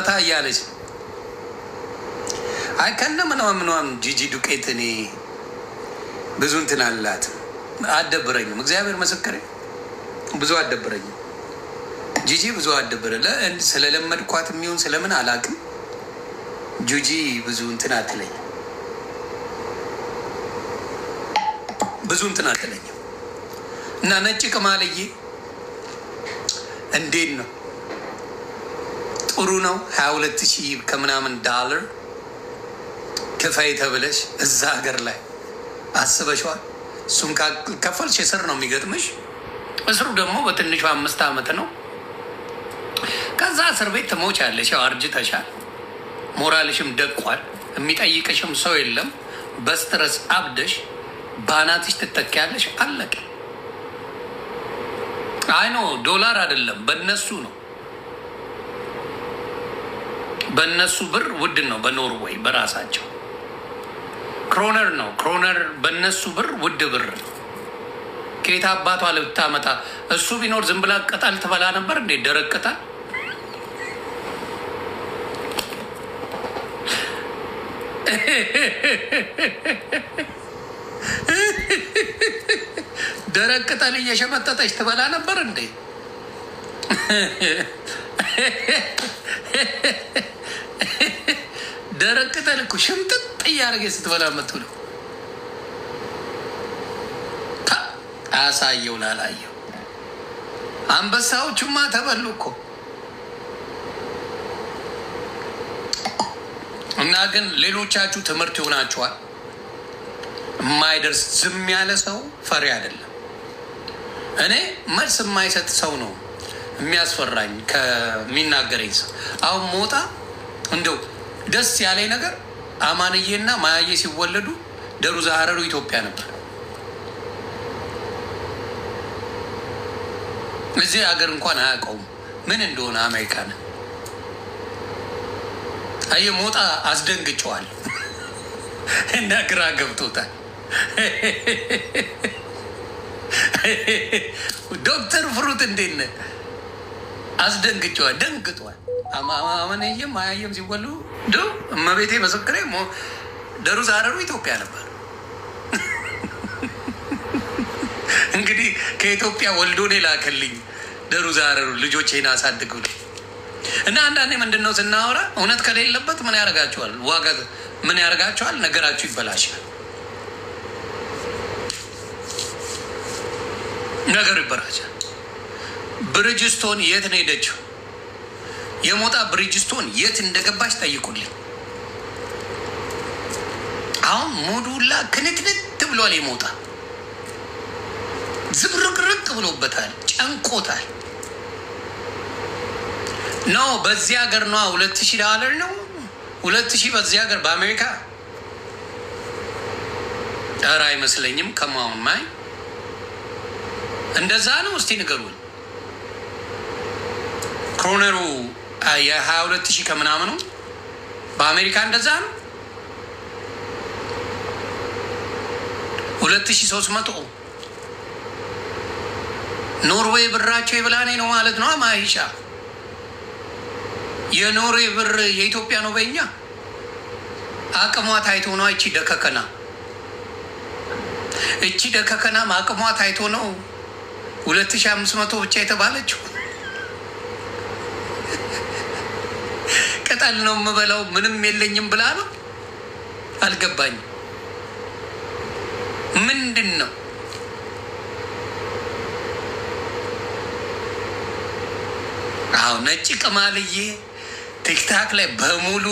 መታ እያለች አይ ከነ ምናምን ጂጂ ዱቄት እኔ ብዙ እንትን አላት። አደብረኝም፣ እግዚአብሔር መሰከሬ ብዙ አደብረኝም። ጂጂ ብዙ አደብረ ስለለመድኳት የሚሆን ስለምን አላውቅም። ጂጂ ብዙ እንትን አትለኝም፣ ብዙ እንትን አትለኝም። እና ነጭ ቅማልዬ እንዴት ነው? ጥሩ ነው። 22,000 ከምናምን ዶላር ክፈይ ተብለሽ እዛ ሀገር ላይ አስበሽዋል? እሱም ከፈልሽ እስር ነው የሚገጥምሽ። እስሩ ደግሞ በትንሹ 5 ዓመት ነው። ከዛ እስር ቤት ትሞቻለሽ። ያው አርጅተሻል፣ ሞራልሽም ደቋል፣ የሚጠይቅሽም ሰው የለም። በስትረስ አብደሽ ባናትሽ ትተኪያለሽ። አለቀ። አይኖ ዶላር አይደለም በእነሱ ነው። በእነሱ ብር ውድ ነው። በኖርዌይ በራሳቸው ክሮነር ነው። ክሮነር በእነሱ ብር ውድ ብር። ከየት አባቷ ልታመጣ? እሱ ቢኖር ዝም ብላ ቅጠል ትበላ ነበር እንዴ? ደረቅ ቅጠል። ደረቅ ቅጠል እየሸመጠጠች ትበላ ነበር እንዴ? ደረቅ ቅጠል እኮ ሽምጥጥ እያደረገ ስትበላ የምትውለው። አሳየው ላላየው። አንበሳዎቹማ ተበሉ እኮ። እና ግን ሌሎቻችሁ ትምህርት ይሆናችኋል። የማይደርስ ዝም ያለ ሰው ፈሪ አይደለም። እኔ መልስ የማይሰጥ ሰው ነው የሚያስፈራኝ ከሚናገረኝ ሰው። አሁን ሞጣ እንደው ደስ ያለኝ ነገር አማንዬና ማያዬ ሲወለዱ ደሩዛ ሀረሩ ኢትዮጵያ ነበር። እዚህ ሀገር እንኳን አያውቀውም ምን እንደሆነ አሜሪካን። አየ ሞጣ አስደንግጨዋል እና ግራ ገብቶታል። ዶክተር ፍሩት እንዴት ነህ? አስደንግጨዋል፣ ደንግጧል። አማንዬም ማያዬም ሲወለዱ እመቤቴ መሰክሬ ደሩዛ ሀረሩ ኢትዮጵያ ነበር። እንግዲህ ከኢትዮጵያ ወልዶኔ ላከልኝ ደሩዛ ሀረሩ ልጆቼን አሳድጉልኝ። እና አንዳንዴ ምንድን ነው ስናወራ እውነት ከሌለበት ምን ያደርጋችኋል? ዋጋ ምን ያደርጋችኋል? ነገራችሁ ይበላሻል፣ ነገሩ ይበላሻል። ብሪጅስቶን የት ነው ሄደችው? የሞጣ ብሪጅስቶን የት እንደገባች ጠይቁልኝ። አሁን ሞዱላ ክንትንት ብሏል። የሞጣ ዝብርቅርቅ ብሎበታል፣ ጨንቆታል። ነው በዚህ ሀገር ነው $2,000 ነው 2,000 በዚህ ሀገር በአሜሪካ ኧረ አይመስለኝም። ከማሁን ማይ እንደዛ ነው። እስቲ ንገሩኝ። ክሮነሩ የ22,000 ከምናምኑ በአሜሪካ እንደዛ ነው። 2,300 ኖርዌይ ብራቸው የብላኔ ነው ማለት ነው። ማይሻ የኖርዌይ ብር የኢትዮጵያ ነው። በእኛ አቅሟ ታይቶ ነው። እቺ ደከከና አቅሟ ታይቶ ነው 2,500 ብቻ የተባለችው። ቅጠል ነው የምበላው ምንም የለኝም ብላ ነው። አልገባኝም። ምንድን ነው አዎ ነጭ ቅማልዬ ቲክታክ ላይ በሙሉ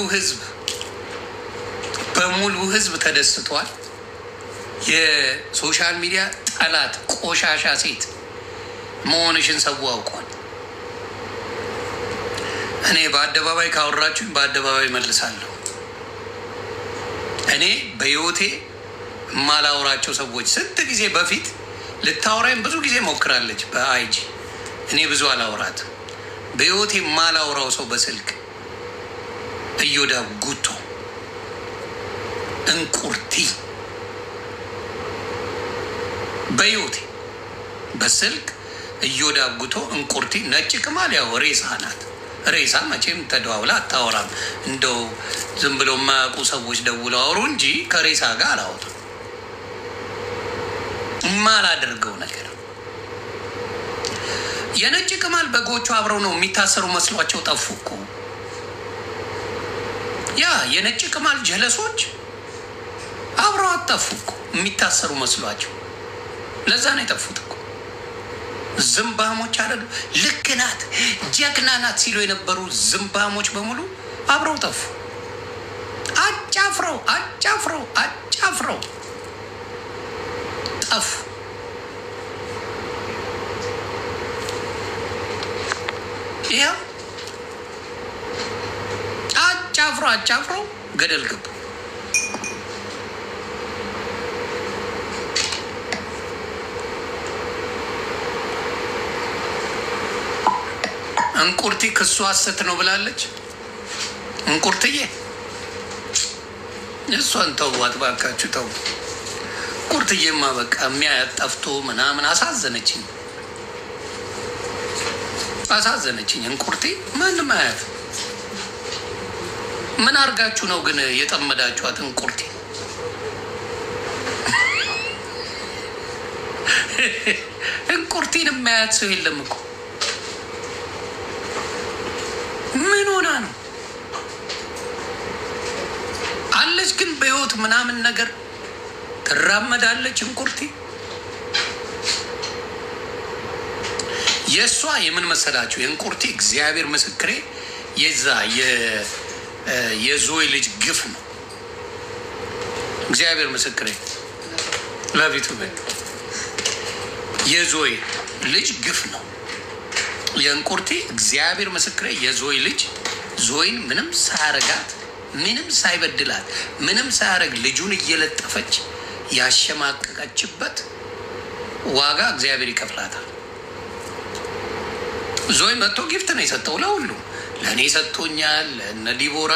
ህዝብ ተደስቷል። የሶሻል ሚዲያ ጠላት ቆሻሻ ሴት መሆንሽን ሰው አውቋል። እኔ በአደባባይ ካወራችሁኝ በአደባባይ መልሳለሁ። እኔ በህይወቴ የማላወራቸው ሰዎች ስንት ጊዜ በፊት ልታወራኝ ብዙ ጊዜ ሞክራለች በአይጂ። እኔ ብዙ አላወራትም። በህይወቴ የማላወራው ሰው በስልክ እዮዳብ ጉቶ እንቁርቲ፣ በህይወቴ በስልክ እዮዳብ ጉቶ እንቁርቲ። ነጭ ቅማል ያው ሬሳ ናት። ሬሳ መቼም ተደዋውላ አታወራም። እንደው ዝም ብሎ የማያውቁ ሰዎች ደውለው አውሩ እንጂ ከሬሳ ጋር አላወጣም። የማላደርገው ነገር የነጭ ቅማል በጎቹ አብረው ነው የሚታሰሩ መስሏቸው ጠፉ እኮ። ያ የነጭ ቅማል ጀለሶች አብረው አጠፉ እኮ የሚታሰሩ መስሏቸው። ለዛ ነው የጠፉት እኮ። ዝምባሞች አደሉ። ልክ ናት ጀግና ናት ሲሉ የነበሩ ዝምባሞች በሙሉ አብረው ጠፉ። አጫፍረው አጫፍረው አጫፍረው ጠፉ። ይኸው አጫፍረው አጫፍረው ገደል ገቡ። እንቁርቲ ክሱ ሐሰት ነው ብላለች። እንቁርትዬ እሷን ተዋት ባካችሁ ተው። እንቁርትዬማ በቃ የሚያያት ጠፍቶ ምናምን አሳዘነችኝ አሳዘነችኝ። እንቁርቴ ማንም አያት። ምን አርጋችሁ ነው ግን የጠመዳችኋት? እንቁርቴ እንቁርቴን የማያት ሰው የለም እኮ። ምን ሆና ነው አለች? ግን በህይወት ምናምን ነገር ትራመዳለች እንቁርቴ። የእሷ የምን መሰላችሁ? የእንቁርቴ እግዚአብሔር ምስክሬ የዛ የዞይ ልጅ ግፍ ነው። እግዚአብሔር ምስክሬ ለቤቱ የዞይ ልጅ ግፍ ነው። የእንቁርቴ እግዚአብሔር ምስክሬ የዞይ ልጅ ዞይን ምንም ሳያረጋት ምንም ሳይበድላት ምንም ሳያረግ ልጁን እየለጠፈች ያሸማቀቀችበት ዋጋ እግዚአብሔር ይከፍላታል። ዞይ መጥቶ ጊፍት ነው የሰጠው ለሁሉ። ለእኔ ሰጥቶኛል፣ ለእነ ዲቦራ፣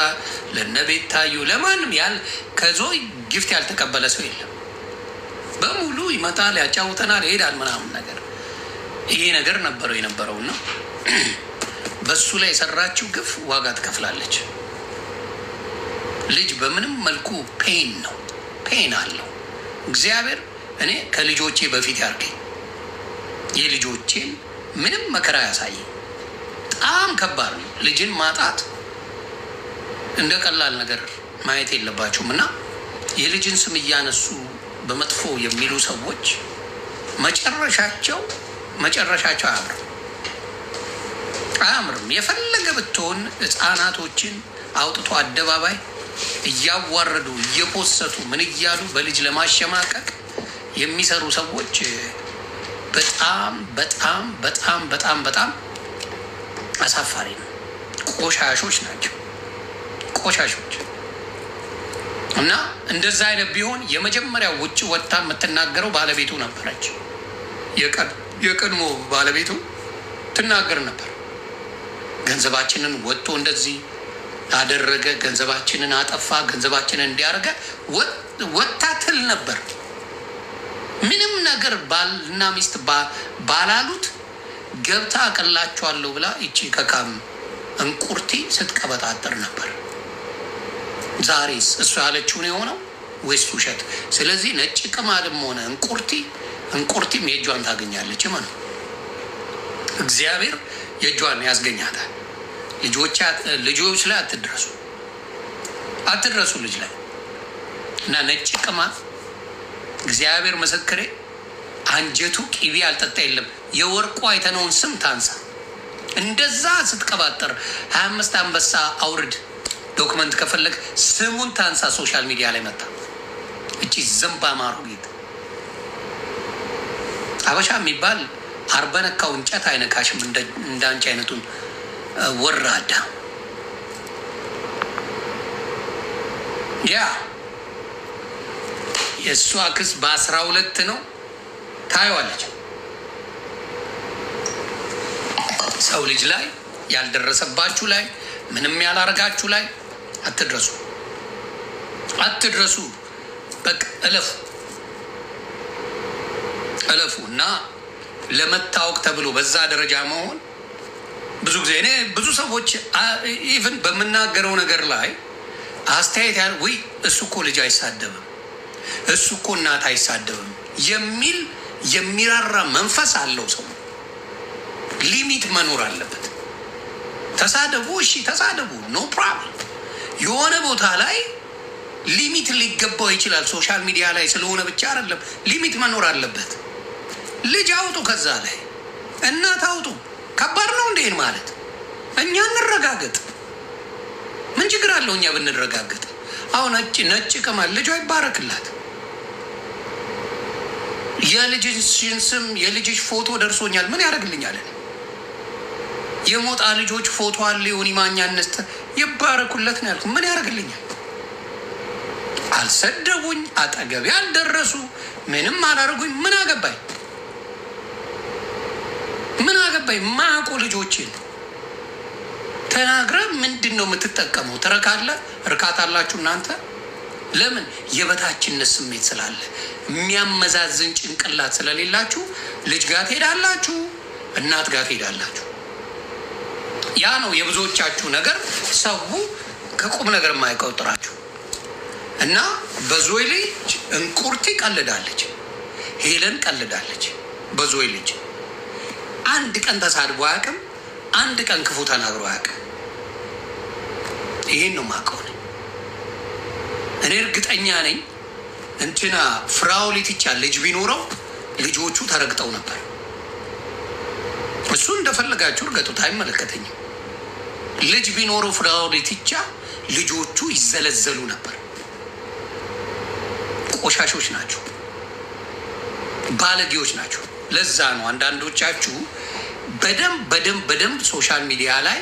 ለእነ ቤታዩ፣ ለማንም ያል ከዞይ ጊፍት ያልተቀበለ ሰው የለም። በሙሉ ይመጣል፣ ያጫውተናል፣ ይሄዳል ምናምን ነገር። ይሄ ነገር ነበረው የነበረውና በሱ ላይ የሰራችው ግፍ ዋጋ ትከፍላለች። ልጅ በምንም መልኩ ፔን ነው፣ ፔን አለው። እግዚአብሔር እኔ ከልጆቼ በፊት ያርገኝ። የልጆቼን ምንም መከራ ያሳይ። በጣም ከባድ ነው። ልጅን ማጣት እንደ ቀላል ነገር ማየት የለባቸውም። እና የልጅን ስም እያነሱ በመጥፎ የሚሉ ሰዎች መጨረሻቸው አያምርም። የፈለገ ብትሆን ሕፃናቶችን አውጥቶ አደባባይ እያዋረዱ እየፖሰቱ ምን እያሉ በልጅ ለማሸማቀቅ የሚሰሩ ሰዎች በጣም በጣም በጣም በጣም በጣም አሳፋሪ ነው። ቆሻሾች ናቸው፣ ቆሻሾች። እና እንደዛ አይነት ቢሆን የመጀመሪያ ውጭ ወጥታ የምትናገረው ባለቤቱ ነበረች። የቀድሞ ባለቤቱ ትናገር ነበር። ገንዘባችንን ወጥቶ እንደዚህ አደረገ፣ ገንዘባችንን አጠፋ፣ ገንዘባችንን እንዲያደርገ ወጥታ ትል ነበር። ምንም ነገር ባልና ሚስት ባላሉት ገብታ አቀላቸዋለሁ ብላ ይቺ ከካም እንቁርቲ ስትቀበጣጠር ነበር። ዛሬስ እሱ ያለችውን የሆነው ወይስ ውሸት? ስለዚህ ነጭ ቅማልም ሆነ እንቁርቲም የእጇን ታገኛለች ማለት ነው። እግዚአብሔር የእጇን ያስገኛታል። ልጆች ላይ አትድረሱ ልጅ ላይ እና ነጭ ቅማል እግዚአብሔር ምስክሬ አንጀቱ ቂቤ አልጠጣ የለም። የወርቁ አይተነውን ስም ታንሳ። እንደዛ ስትቀባጠር 25 አንበሳ አውርድ ዶክመንት ከፈለግ ስሙን ታንሳ። ሶሻል ሚዲያ ላይ መጣ። እቺ ዘንባ ማሩጌት አበሻ የሚባል አርበነካው እንጨት አይነካሽም። እንዳንቺ አይነቱን ወራዳ ያ የእሷ ክስ በ12 ነው። ታየዋለች። ሰው ልጅ ላይ ያልደረሰባችሁ ላይ ምንም ያላረጋችሁ ላይ አትድረሱ። በቃ እለፉ እና ለመታወቅ ተብሎ በዛ ደረጃ መሆን ብዙ ጊዜ እኔ ብዙ ሰዎች ኢቭን በምናገረው ነገር ላይ አስተያየት ያለ ወይ እሱ እኮ ልጅ አይሳደብም፣ እሱ እኮ እናት አይሳደብም የሚል የሚራራ መንፈስ አለው ሰው። ሊሚት መኖር አለበት። ተሳደቡ፣ እሺ ተሳደቡ፣ ኖ ፕሮብለም። የሆነ ቦታ ላይ ሊሚት ሊገባው ይችላል። ሶሻል ሚዲያ ላይ ስለሆነ ብቻ አይደለም፣ ሊሚት መኖር አለበት። ልጅ አውጡ፣ ከዛ ላይ እናት አውጡ። ከባድ ነው እንዴን ማለት? እኛ እንረጋገጥ። ምን ችግር አለው እኛ ብንረጋገጥ? አሁን ነጭ ቅማል ልጇ ይባረክላት። የልጅሽን ስም የልጅሽ ፎቶ ደርሶኛል ምን ያደርግልኛል? የሞጣ ልጆች ፎቶ አለ ዮኒ ማኛ ነስተ ይባረኩለት ነው ያልኩ። ምን ያደርግልኛል? አልሰደቡኝ፣ አጠገቤ አልደረሱ፣ ምንም አላደርጉኝ። ምን አገባኝ? ምን አገባኝ? ማቆ ልጆችን ተናግረ ምንድን ነው የምትጠቀመው? ትረካለ እርካታ አላችሁ እናንተ። ለምን? የበታችነት ስሜት ስላለ፣ የሚያመዛዝን ጭንቅላት ስለሌላችሁ ልጅ ጋር ትሄዳላችሁ፣ እናት ጋር ትሄዳላችሁ። ያ ነው የብዙዎቻችሁ ነገር። ሰው ከቁም ነገር የማይቆጥራችሁ እና በዞይ ልጅ እንቁርቲ ቀልዳለች፣ ሄለን ቀልዳለች። በዞይ ልጅ አንድ ቀን ተሳድቦ አያውቅም፣ አንድ ቀን ክፉ ተናግሮ አያውቅም። ይሄን ነው የማውቀው እኔ። እርግጠኛ ነኝ እንትና ፍራውሊትቻ ልጅ ቢኖረው ልጆቹ ተረግጠው ነበር። እሱ እንደፈለጋችሁ እርገጡት፣ አይመለከተኝም። ልጅ ቢኖረው ፍራውሊትቻ ልጆቹ ይዘለዘሉ ነበር። ቆሻሾች ናቸው፣ ባለጌዎች ናቸው። ለዛ ነው አንዳንዶቻችሁ በደንብ ሶሻል ሚዲያ ላይ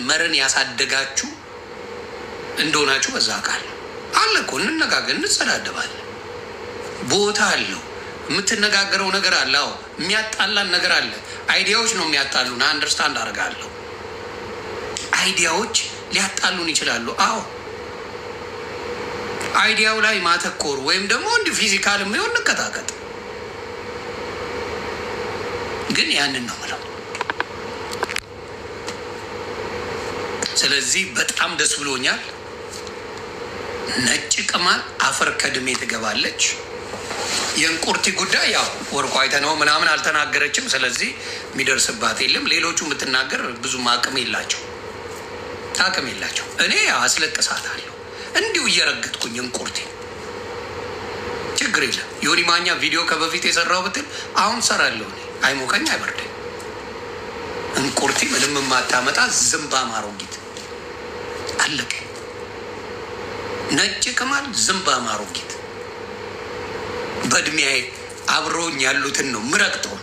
መረን ያሳደጋችሁ እንደሆናችሁ በዛ ቃል አለ እኮ። እንነጋገር፣ እንጸዳደባለን። ቦታ አለው፣ የምትነጋገረው ነገር አለ። አዎ የሚያጣላን ነገር አለ። አይዲያዎች ነው የሚያጣሉን። አንደርስታንድ አደርጋለሁ። አይዲያዎች ሊያጣሉን ይችላሉ። አዎ አይዲያው ላይ ማተኮር ወይም ደግሞ እንዲ ፊዚካል የሚሆን እንቀጣቀጥ፣ ግን ያንን ነው ምለው። ስለዚህ በጣም ደስ ብሎኛል። ነጭ ቅማል አፈር ከድሜ ትገባለች። የእንቁርቲ ጉዳይ ያው ወርቋ አይተነው ምናምን አልተናገረችም። ስለዚህ የሚደርስባት የለም። ሌሎቹ የምትናገር ብዙም አቅም የላቸው። እኔ አስለቅሳታለሁ እንዲሁ እየረገጥኩኝ እንቁርቲ፣ ችግር የለም። ዮኒ ማኛ ቪዲዮ ከበፊት የሰራው ብትል አሁን ሰራለሁ። እኔ አይሞቀኝ አይበርደኝ። እንቁርቲ ምንም የማታመጣ ዝምባም አሮጊት አለቀ። ነጭ ቅማል ዝምባም አሮጊት። በእድሜ አብረውኝ ያሉትን ነው ምረቅጠው።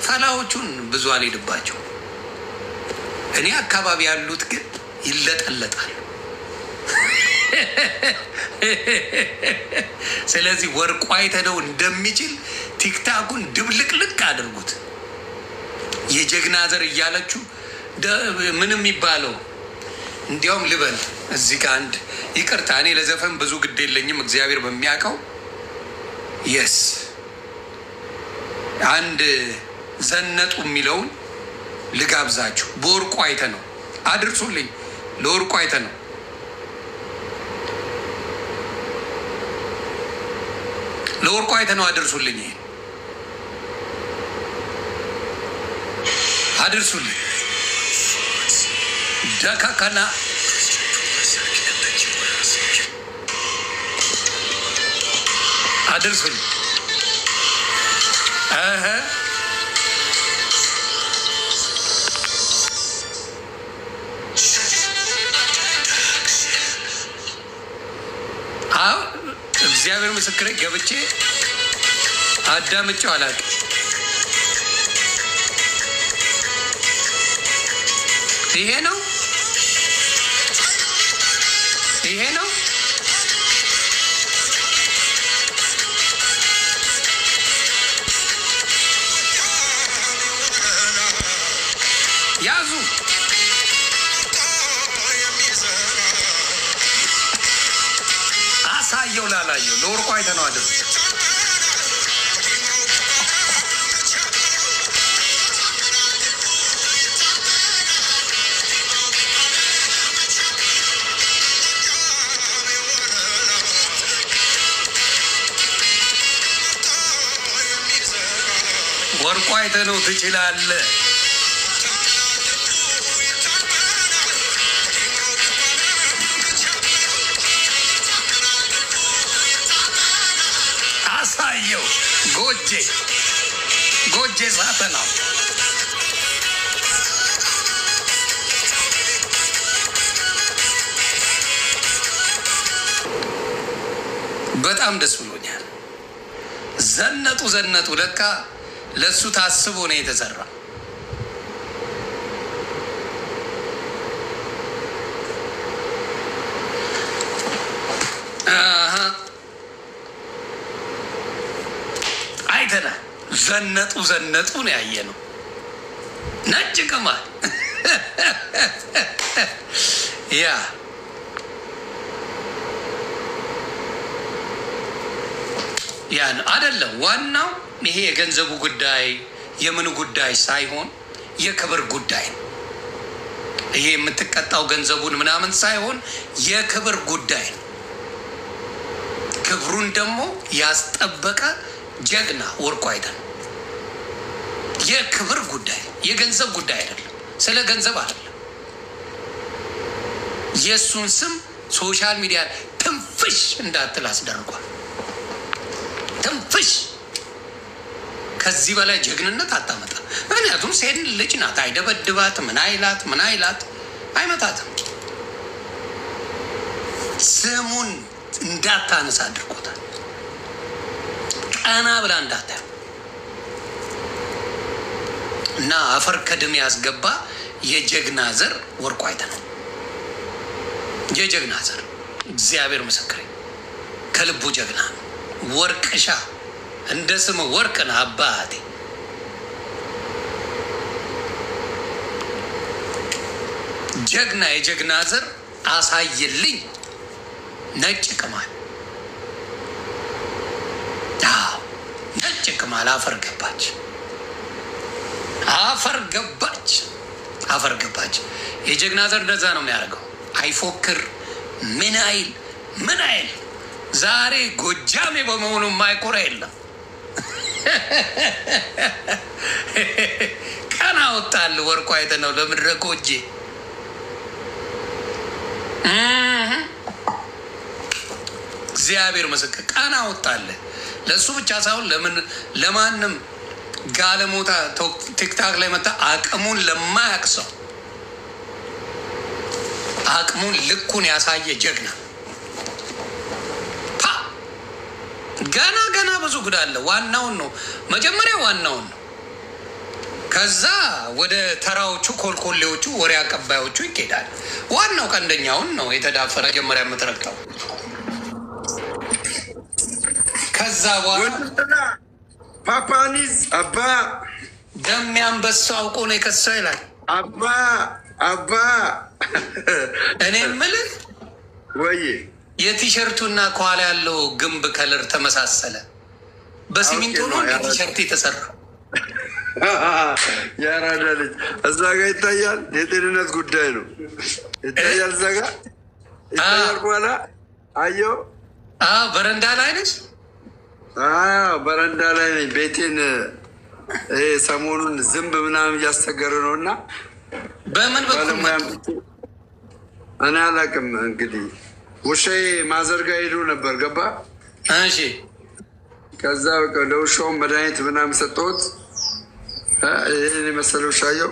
ፈላዎቹን ብዙ አልሄድባቸው። እኔ አካባቢ ያሉት ግን ይለጠለጣሉ። ስለዚህ ወርቁ አይተነው እንደሚችል ቲክታኩን ድብልቅልቅ አድርጉት። የጀግና ዘር እያለችሁ ምንም የሚባለው እንዲያውም ልበል እዚህ ጋር አንድ ይቅርታ፣ እኔ ለዘፈን ብዙ ግድ የለኝም እግዚአብሔር በሚያውቀው። የስ አንድ ዘነጡ የሚለውን ልጋብዛችሁ። በወርቁ አይተነው አድርሱልኝ። ለወርቁ አይተነው ለወርቁ አይተነው አድርሱልኝ። ይሄ አድርሱልኝ። ደካካና አድርሱልኝ። እግዚአብሔር ምስክሬ ገብቼ አዳምጬው አላውቅም። ይሄ ነው ያዙ። አሳየው ላላየው ለወርቁ አይተነው አድርጉ። ወርቁ አይተህ ነው ትችላለህ። አሳየው ጎጄ ጎጄ ሳተ ነው። በጣም ደስ ብሎኛል። ዘነጡ ዘነጡ። ለካ ለሱ ታስቦ ነው የተሰራ። አይተና ዘነጡ ዘነጡ ነው ያየ ነው። ነጭ ቅማል ያ ያን አይደለም ዋናው። ይሄ የገንዘቡ ጉዳይ የምን ጉዳይ ሳይሆን የክብር ጉዳይ ነው። ይሄ የምትቀጣው ገንዘቡን ምናምን ሳይሆን የክብር ጉዳይ ነው። ክብሩን ደግሞ ያስጠበቀ ጀግና ወርቁ አይተህ ነው። የክብር ጉዳይ የገንዘብ ጉዳይ አይደለም። ስለ ገንዘብ አይደለም። የእሱን ስም ሶሻል ሚዲያ ትንፍሽ እንዳትል አስደርጓል። ትንፍሽ ከዚህ በላይ ጀግንነት አታመጣ። ምክንያቱም ሴት ልጅ ናት። አይደበድባት፣ ምን አይላት፣ ምን አይላት፣ አይመታትም። ስሙን እንዳታነሳ አድርጎታል። ቀና ብላ እንዳታየው እና አፈር ከድሜ ያስገባ የጀግና ዘር ወርቁ አይተህ ነው። የጀግና ዘር እግዚአብሔር ምስክሬ፣ ከልቡ ጀግና ነው። ወርቅሻ እንደ ስም ወርቅ ነህ አባቴ። ጀግና የጀግና ዘር አሳየልኝ። ነጭ ቅማል ነጭ ቅማል አፈር ገባች፣ አፈር ገባች፣ አፈር ገባች። የጀግና ዘር እንደዛ ነው የሚያደርገው። አይፎክር ምን አይል ምን አይል። ዛሬ ጎጃሜ በመሆኑ የማይኮራ የለም። ቀና ወጣል ወርቁ አይተህ ነው ለምድረ ጎጄ። እግዚአብሔር ምስክር ቀና ወጣለ። ለእሱ ብቻ ሳይሆን ለማንም ጋለሞታ ቲክታክ ላይ መጣ አቅሙን ለማያቅ ሰው አቅሙን ልኩን ያሳየ ጀግና። ገና ገና ብዙ ጉድ አለ። ዋናውን ነው መጀመሪያ፣ ዋናውን ነው። ከዛ ወደ ተራዎቹ ኮልኮሌዎቹ ወሬ አቀባዮቹ ይኬዳል። ዋናው ቀንደኛውን ነው የተዳፈረ መጀመሪያ የምትረግጠው። ከዛ በኋላ ፓፓኒዝ አባ ደም ያንበሳው አውቆ ነው የከሰው ይላል። አባ እኔ የምልህ ወይ የቲሸርቱና ከኋላ ያለው ግንብ ከለር ተመሳሰለ። በሲሚንቶ ነው ቲሸርት የተሰራ። ያራዳ ልጅ እዛ ጋ ይታያል። የጤንነት ጉዳይ ነው ይታያል። እዛ ጋ ይታያል። በኋላ አየው። በረንዳ ላይ ነች። በረንዳ ላይ ነኝ። ቤቴን ሰሞኑን ዝንብ ምናምን እያስቸገረ ነው እና በምን በኩል እኔ አላውቅም። እንግዲህ ውሻዬ ማዘርጋ ሄዶ ነበር ገባ። እሺ ከዛ በቃ ለውሻውን መድኃኒት ምናምን ሰጠሁት። ይህን የመሰለ ውሻየው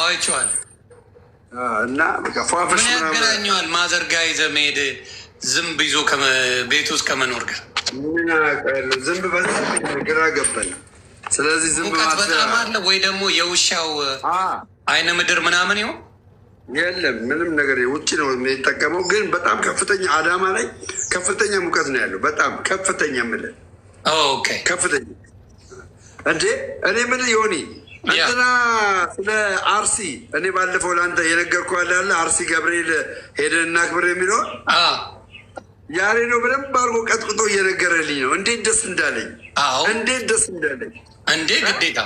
አይቼዋለሁ። እና በቃ ፏፈሽ ምን ያገናኘዋል ማዘርጋ ይዘህ መሄድ ዝንብ ይዞ ቤት ውስጥ ከመኖር ጋር? ዝንብ በጣም ግራ ገባኝ። ስለዚህ ዝንብ ሙቀት በጣም አለ ወይ ደግሞ የውሻው አይነ ምድር ምናምን ይሆን? የለም ምንም ነገር ውጭ ነው የሚጠቀመው። ግን በጣም ከፍተኛ አዳማ ላይ ከፍተኛ ሙቀት ነው ያለው። በጣም ከፍተኛ የምልህ ከፍተኛ እንዴ። እኔ ምን ዮኒ እንትና ስለ አርሲ እኔ ባለፈው ለአንተ የነገርኩህ ያለ አርሲ ገብርኤል ሄደን እናክብር የሚለውን ያሬ ነው በደንብ አድርጎ ቀጥቅጦ እየነገረልኝ ነው። እንዴት ደስ እንዳለኝ እንዴት ደስ እንዳለኝ እንዴ ግዴታ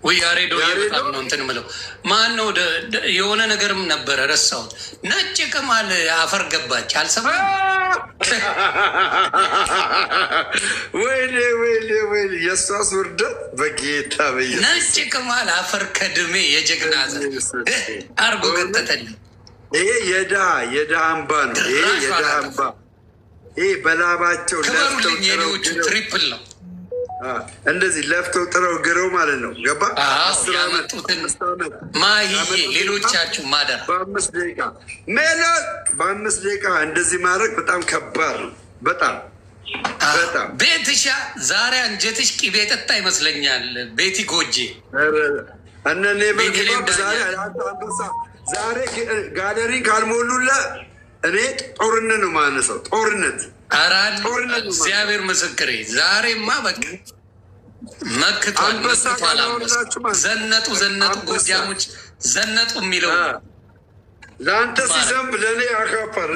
ወይ ያሬዶ በጣም ነው እንትን ምለው ማን ነው የሆነ ነገርም ነበረ ረሳሁት። ነጭ ቅማል አፈር ገባች አልሰማም። ወይኔ የእሷስ ውርደት በጌታ በየ ነጭ ቅማል አፈር ከድሜ የጀግና አርጎ ከተተልኝ። ይሄ የድሃ አምባ ነው። ይሄ የድሃ አምባ ይሄ በላባቸው ክበሩልኝ። የኔዎቹ ትሪፕል ነው እንደዚህ ለፍተው ጥረው ግረው ማለት ነው። ገባ ያመጡትን ማሂዬ ሌሎቻችሁ ማደራ በ5 ደቂቃ ሜሎት በ5 ደቂቃ እንደዚህ ማድረግ በጣም ከባድ ነው። በጣም ቤትሻ ዛሬ አንጀትሽ ቅቤ ጠጣ ይመስለኛል። ቤቲ ጎጄ እነኔ ዛሬ ጋለሪን ካልሞሉለ እኔ ጦርነት ነው ማነሳው። ጦርነት እግዚአብሔር ምስክሬ ዛሬማ በቃ መክቷል። ዘነጡ ጎጃሞች ዘነጡ የሚለው ለአንተ ሲዘንብ ለእኔ ያካፋል።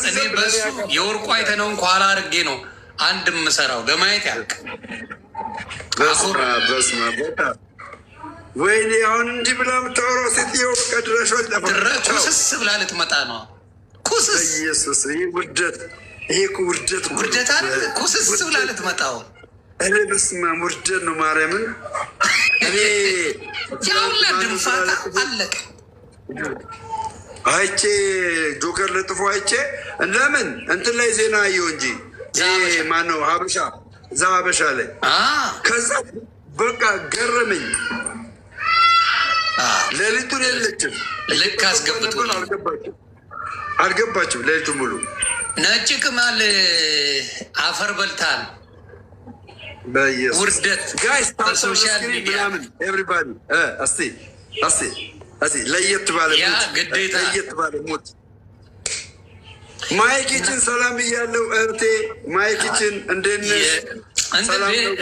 እኔ በሱ የወርቁ አይተነውን ከኋላ አድርጌ ነው አንድ የምሰራው ለማየት ያልቅ። ወይኔ አሁን እንዲህ ብላ የምታወራው ሴትዮ ኩስስ ብላ ልትመጣ ነው። ኩስስ ኢየሱስ ውርደት፣ ይሄ ውርደት አለ። ኩስስ ብላ ልትመጣው እኔ በስመ አብ ውርደት ነው። ማርያምን እኔ ያውላ ድንፋታ አለቀ። አይቼ ጆከር ለጥፎ አይቼ ለምን እንትን ላይ ዜና አየሁ እንጂ ማነው ሀበሻ ላይ ከዛ በቃ ገረመኝ። ሌሊቱን የለችም ልክ አስገብቶ አልገባችም። ሌሊቱን ሙሉ ነጭ ቅማል አፈር በልታል። ውርደት ጋይስ በሶሻል ሚዲያ ኤቭሪባዲ እስቲ ለየት ባለ ሞት ማይኪችን ሰላም እያለው እህቴ ማይኪችን እንዴት ነሽ?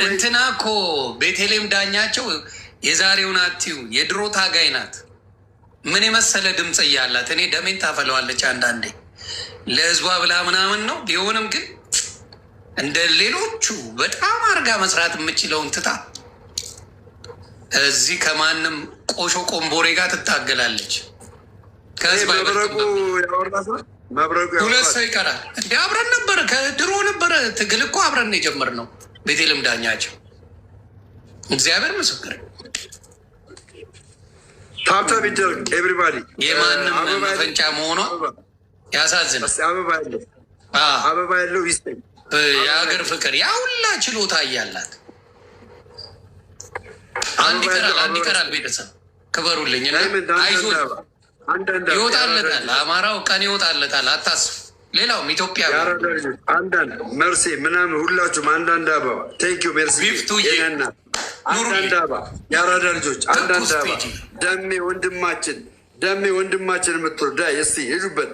እንትና እኮ ቤተልሔም ዳኛቸው የዛሬውን አትዩ የድሮ ታጋይ ናት። ምን የመሰለ ድምፅ እያላት እኔ ደሜን ታፈለዋለች አንዳንዴ ለህዝቧ ብላ ምናምን ነው። ቢሆንም ግን እንደ ሌሎቹ በጣም አርጋ መስራት የምችለውን ትታ እዚህ ከማንም ቆሾ ቆምቦሬ ጋር ትታገላለች። ከህዝብ ሁለት ሰው ይቀራል። እንዲ አብረን ነበረ ከድሮ ነበረ ትግል እኮ አብረን የጀመርነው ቤተልሔም ዳኛቸው እግዚአብሔር ምስክር ታብታ ቢደረግ ኤቭሪባዲ የማንም መፈንጫ መሆኗ ያሳዝናል። አበባ ያለው ይስጠኝ። የሀገር ፍቅር ያ ሁላ ችሎታ እያላት አንድ ይቀራል። ቤተሰብ ክበሩልኝ። አይዞህ ይወጣለታል። አማራው ቀን ይወጣለታል። አታስብ። ሌላውም ኢትዮጵያ አንዳንድ መርሴ ምናምን ሁላችሁም አንዳንድ አበባ ቴንኪዩ ሜርሲ አንዳንድ አበባ የአራዳ ልጆች አንዳንድ አበባ ደሜ ወንድማችን የምትወርዳ እስቲ ሄዱበት